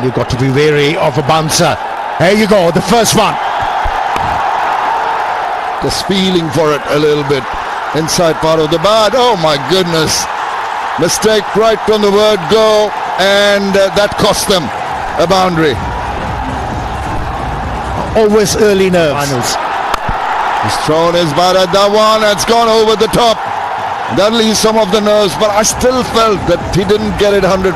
you've got to be wary of a bouncer. There you go, the first one. Just feeling for it a little bit. Inside part of the bat. Oh my goodness. Mistake right from the word go, and that cost them a boundary. Always early nerves. He's thrown his bat at that one. It's gone over the top. That leaves some of the nerves, but I still felt that he didn't get it 100%.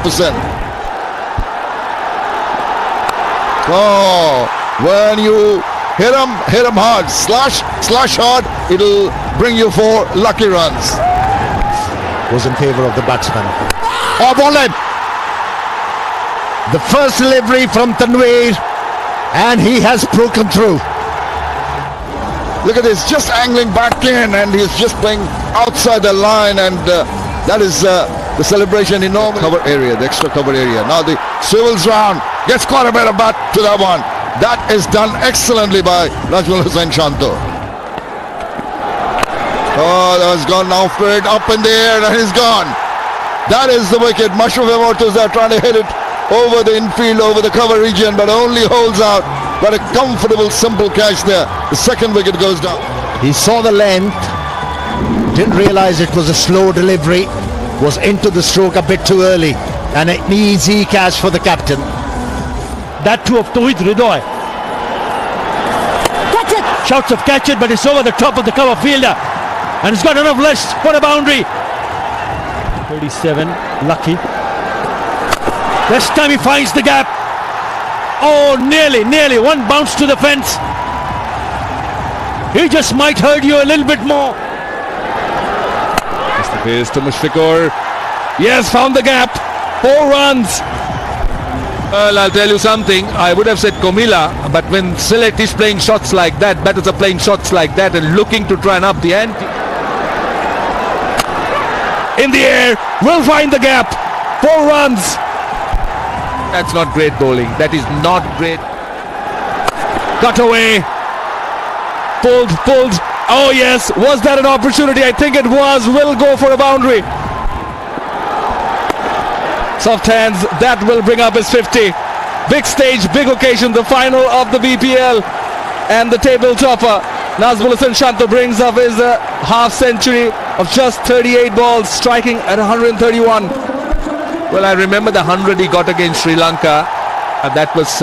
Oh, when you hit him hard, slash hard, it'll bring you 4 lucky runs. Was in favour of the batsman. Oh, ball in! The first delivery from Tanveer, and he has broken through. Look at this, just angling back in, and he's just playing outside the line, and that is the celebration in normal cover area, the extra cover area. Now the swivels round, gets quite a bit of bat to that one. That is done excellently by Najmul Hussain Shanto. Oh, that was gone now for it, up in the air, and he's gone. That is the wicket. Mashroof Immortals are trying to hit it over the infield, over the cover region, but only holds out. But a comfortable, simple catch there. The second wicket goes down. He saw the length, didn't realise it was a slow delivery, was into the stroke a bit too early, and an easy catch for the captain. That too of Tawhid Ridoy. Catch it! Shouts of catch it, but it's over the top of the cover fielder. And he's got enough left for a boundary. 37, lucky. This time he finds the gap. Oh, nearly. One bounce to the fence. He just might hurt you a little bit more. That's the pace to Mushfiqur. Yes, found the gap. 4 runs. Well, I'll tell you something. I would have said Comilla, but when Sylhet is playing shots like that, batters are playing shots like that and looking to try and up the ante. In the air, will find the gap. 4 runs. That's not great bowling. That is not great. Cut away. Pulled. Oh yes, was that an opportunity? I think it was. Will go for a boundary. Soft hands, that will bring up his 50. Big stage, big occasion, the final of the BPL. And the table topper, Najmul Hussain Shanto, brings up his half century of just 38 balls, striking at 131. Well, I remember the 100 he got against Sri Lanka, and that was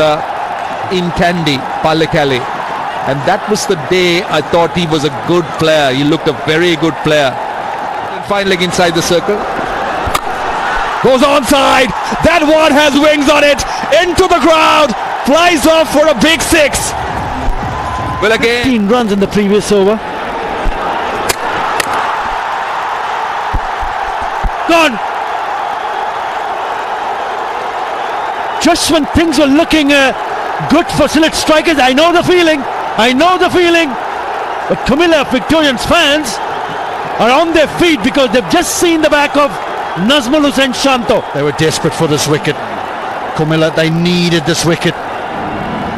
in Kandy, Pallekele. And that was the day I thought he was a good player. He looked a very good player. Fine leg inside the circle. Goes onside. That one has wings on it. Into the crowd. Flies off for a big 6. Well, again, 15 runs in the previous over. Gone. Just when things were looking good for Sylhet strikers, I know the feeling. But Comilla Victorians fans are on their feet because they've just seen the back of Najmul Hussain Shanto. They were desperate for this wicket. Comilla, they needed this wicket.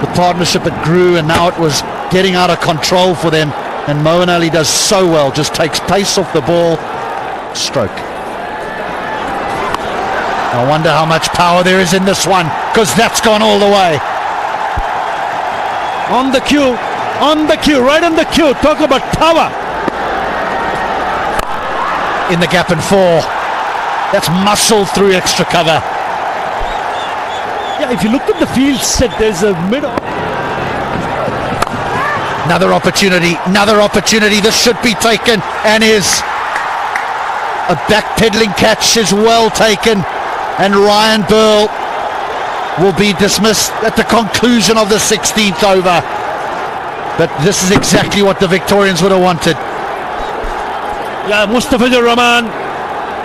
The partnership, it grew, and now it was getting out of control for them. And Moeen Ali does so well, just takes pace off the ball. Stroke. I wonder how much power there is in this one, because that's gone all the way. On the cue, right on the cue. Talk about power. In the gap and 4. That's muscled through extra cover. Yeah, if you look at the field set, there's a middle. Another opportunity. This should be taken, and is. A backpedaling catch is well taken, and Ryan Burl will be dismissed at the conclusion of the 16th over. But this is exactly what the Victorians would have wanted. Yeah, Mustafizur Rahman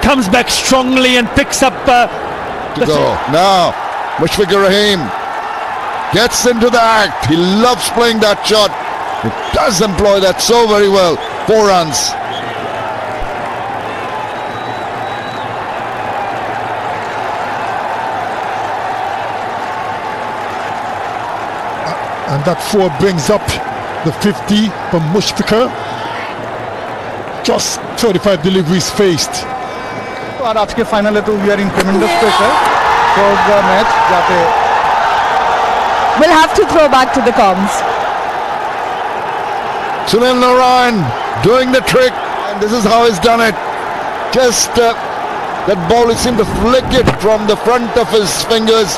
comes back strongly and picks up to go. Now Mushfiqur Rahim gets into the act. He loves playing that shot. He does employ that so very well. 4 runs. And that 4 brings up the 50 from Mushfiqur. Just 35 deliveries faced. और आज के final है तो we are in tremendous pressure for the match जाते We'll have to throw back to the comms. Sunil Narayan doing the trick, and this is how he's done it. Just that ball, he seemed to flick it from the front of his fingers,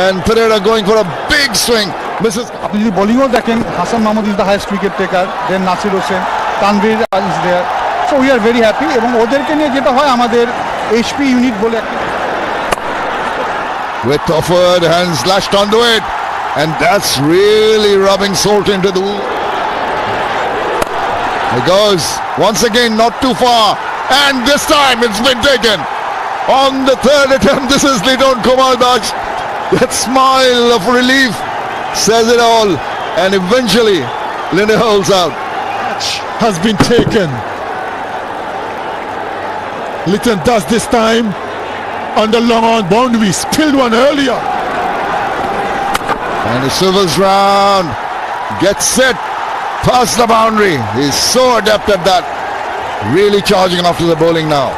and Pereira going for a big swing. Misses. আপনি যদি বোলিংও দেখেন, Hasan Mahmud is the highest wicket taker, then Nasir Hossain, Tanvir is there, so we are very happy. এবং ওদেরকে নিয়ে যেটা হয়, আমাদের এইচপি ইউনিট বলে একটা With offered hands lashed onto it, and that's really rubbing salt into the wound. It goes once again, not too far, and this time it's been taken. On the third attempt, this is Lidon Kumar Das. That smile of relief says it all, and eventually Linda holds out. Has been taken. Litton does this time on the long on boundary. Spilled one earlier. And he swivels round, gets set, past the boundary. He's so adept at that. Really charging after the bowling now.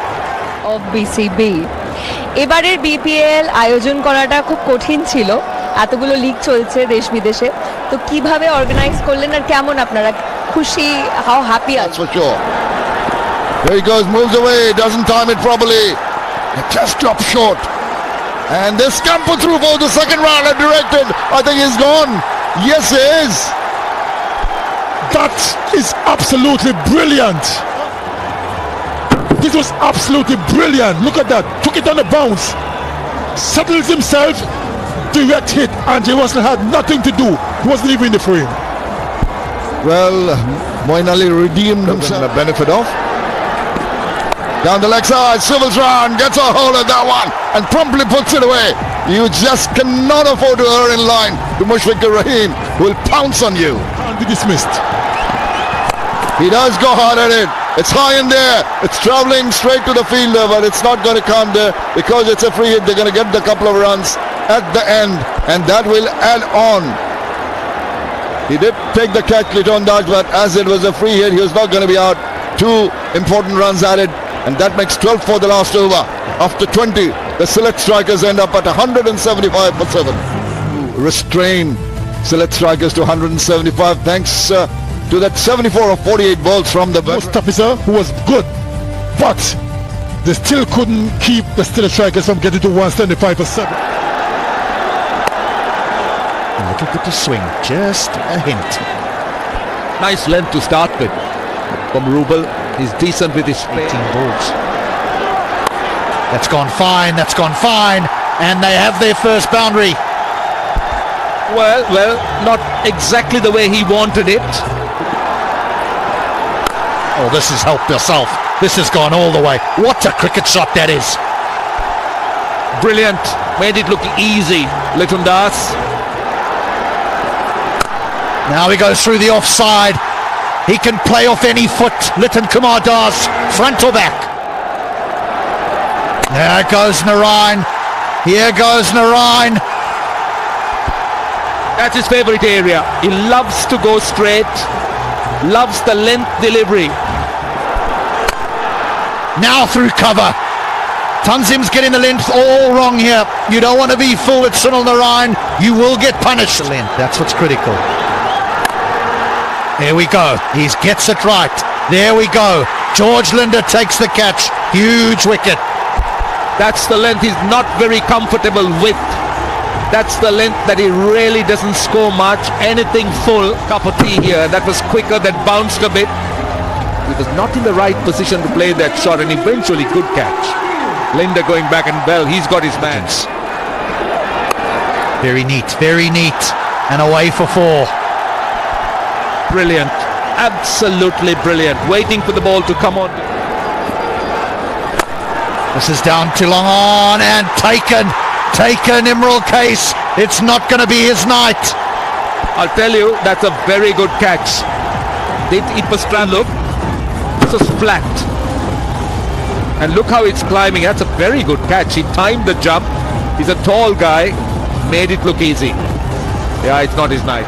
Of BCB. এবারের BPL আয়োজন করাটা খুব কঠিন ছিল, এতগুলো league চলছে দেশ বিদেশে, তো কিভাবে অর্গানাইজ করলেন আর কেমন আপনারা খুশি, how happy That's for sure. There he goes, moves away, doesn't time it properly. It just dropped short. And this scamper through for the second round and directed. I think he's gone. Yes, he is. That is absolutely brilliant. This was absolutely brilliant. Look at that. Took it on the bounce. Settles himself. Direct hit. And he had nothing to do. He wasn't even in the frame. Well, Moin Ali redeemed himself. The benefit of. Down the leg side, swivels round, gets a hold of that one and promptly puts it away. You just cannot afford to err in line to Mushfiqur Rahim, who will pounce on you. Can't be dismissed. He does go hard at it. It's high in there. It's travelling straight to the fielder, but it's not going to come there because it's a free hit. They're going to get the couple of runs at the end, and that will add on. He did take the catch, Liton Daj, but as it was a free hit, he was not going to be out. 2 important runs added, and that makes 12 for the last over. After 20, the Sylhet strikers end up at 175 for 7. Restrain Sylhet strikers to 175 thanks to that 74 of 48 balls from the Post officer who was good, but they still couldn't keep the Steelers strikers from getting to 175 for 7. A little bit of swing, just a hint. Nice length to start with from Rubel. He's decent with his 18 balls. That's gone fine, that's gone fine. And they have their first boundary. well, not exactly the way he wanted it. Oh, this has helped yourself. This has gone all the way. What a cricket shot that is. Brilliant. Made it look easy. Litton Das. Now he goes through the offside. He can play off any foot. Litton Kumar Das, front or back. There goes Narayan. Here goes Narayan. That's his favourite area. He loves to go straight. Loves the length delivery. Now through cover. Tanzim's getting the length all wrong here. You don't want to be full with Sunil Narayan. You will get punished. That's what's critical. There we go. He gets it right. There we go. George Linder takes the catch. Huge wicket. That's the length he's not very comfortable with. That's the length that he really doesn't score much. Anything full, cup of tea here. That was quicker, that bounced a bit. He was not in the right position to play that shot, and eventually good catch. Linder going back, and well, he's got his man. Very neat, very neat. And away for 4. Brilliant. Absolutely brilliant. Waiting for the ball to come on. This is down to long on and taken Imral Case. It's not going to be his night. I'll tell you, that's a very good catch. It was trying, look, this was flat. And look how it's climbing. That's a very good catch. He timed the jump. He's a tall guy. Made it look easy. Yeah, it's not his night.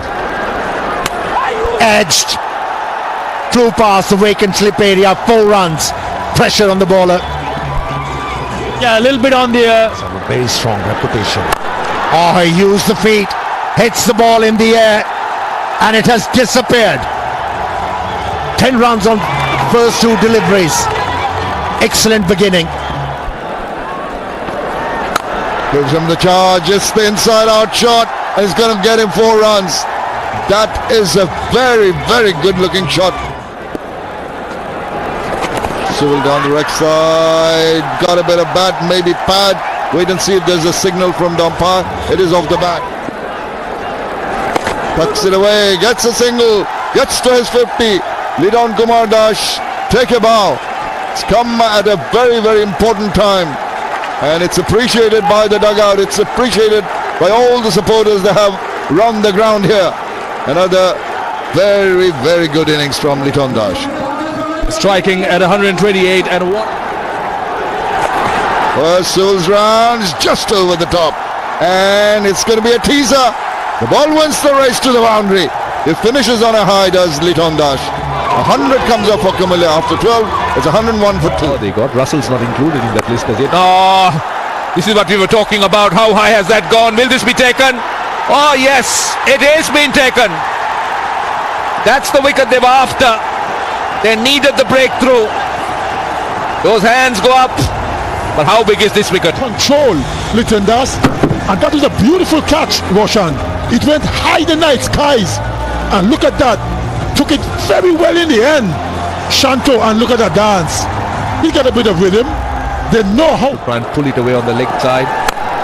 Edged. Flew past the vacant slip area. 4 runs. Pressure on the bowler. Yeah, a little bit on the... Very strong reputation. Oh, he used the feet. hits the ball in the air and it has disappeared. 10 runs on first 2 deliveries. Excellent beginning. Gives him the charge. It's the inside out shot and it's going to get him 4 runs. That is a very, very good looking shot. Sewell down the right side. Got a bit of bat, maybe pad. Wait and see if there's a signal from the umpire. It is off the bat. Tucks it away. Gets a single. Gets to his 50. Lead on Kumar Dash. Take a bow. It's come at a very, very important time. And it's appreciated by the dugout. It's appreciated by all the supporters that have run the ground here. Another very, very good innings from Liton Dash. Striking at 128 and 1. First Sewell's rounds just over the top. And it's going to be a teaser. The ball wins the race to the boundary. It finishes on a high, does Liton Dash. 100 comes up for Comilla after 12. It's 101 for 2. Oh, they got Russell's not included in that list as yet. Oh, this is what we were talking about. How high has that gone? Will this be taken? Oh yes, it is being taken. That's the wicket they were after. They needed the breakthrough. Those hands go up. But how big is this wicket? Control, Liton Dash. And that was a beautiful catch, Roshan. It went high in the night skies. And look at that. Took it very well in the end. Shanto, and look at that dance. He got a bit of rhythm. They know how. Try and pull it away on the leg side.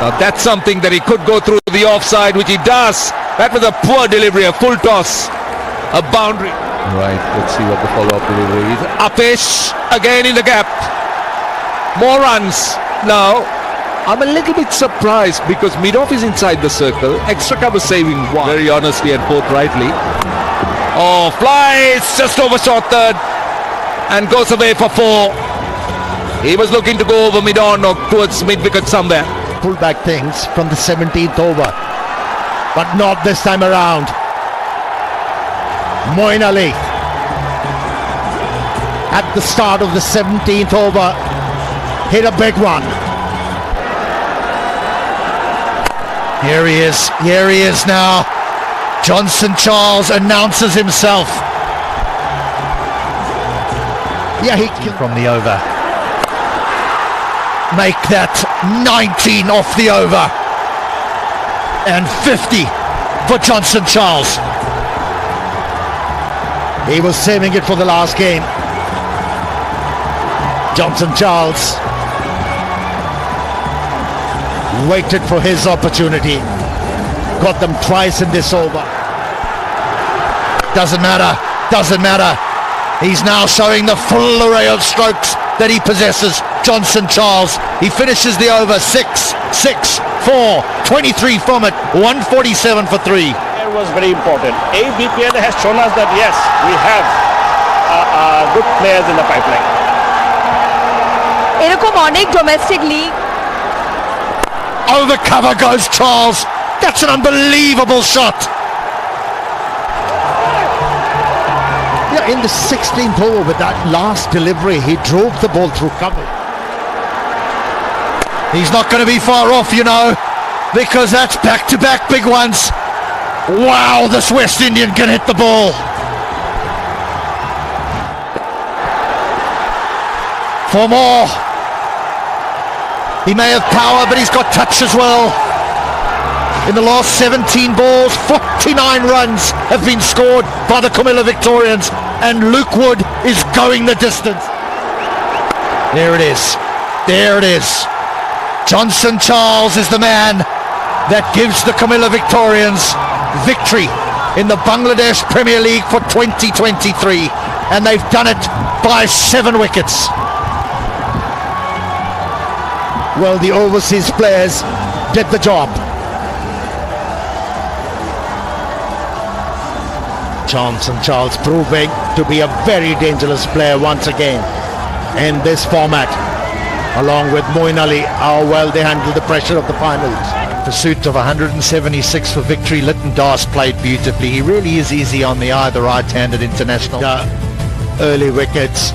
Now that's something that he could go through the offside, which he does. That was a poor delivery, a full toss, a boundary. Right, let's see what the follow-up delivery is. Upish again in the gap. More runs. Now, I'm a little bit surprised because mid-off is inside the circle. Extra cover saving 1. Very honestly and forthrightly. Oh, flies just overshot third and goes away for 4. He was looking to go over mid-on or towards mid-wicket somewhere. Pull back things from the 17th over, but not this time around. Moin Ali at the start of the 17th over hit a big one. Here he is now. Johnson Charles announces himself. Yeah, he can from the over. Make that 19 off the over. And 50 for Johnson Charles. He was saving it for the last game. Johnson Charles waited for his opportunity. Got them twice in this over. Doesn't matter. He's now showing the full array of strokes that he possesses. Johnson Charles, he finishes the over 6, 4, 23 from it, 147 for 3. It was very important. BPL has shown us that yes, we have good players in the pipeline. এরকম অনেক domestic league Over cover goes Charles. That's an unbelievable shot. Yeah, in the 16th over with that last delivery, he drove the ball through cover. He's not going to be far off, you know, because that's back-to-back big ones. Wow, this West Indian can hit the ball. For more. He may have power, but he's got touch as well. In the last 17 balls, 49 runs have been scored by the Comilla Victorians, and Luke Wood is going the distance. There it is. Johnson Charles is the man that gives the Comilla Victorians victory in the Bangladesh Premier League for 2023, and they've done it by 7 wickets. Well, the overseas players did the job. Johnson Charles proving to be a very dangerous player once again in this format, along with Moin Ali, how well they handled the pressure of the finals. Pursuit of 176 for victory. Liton Dash played beautifully. He really is easy on the eye, the right-handed international. Early wickets,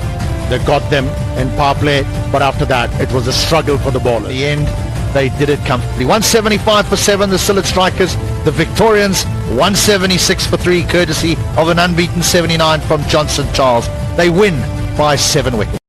they got them in power play, but after that it was a struggle for the ball. At the end, they did it comfortably. 175 for 7, the Sylhet strikers. The Victorians 176 for 3, courtesy of an unbeaten 79 from Johnson Charles. They win by 7 wickets.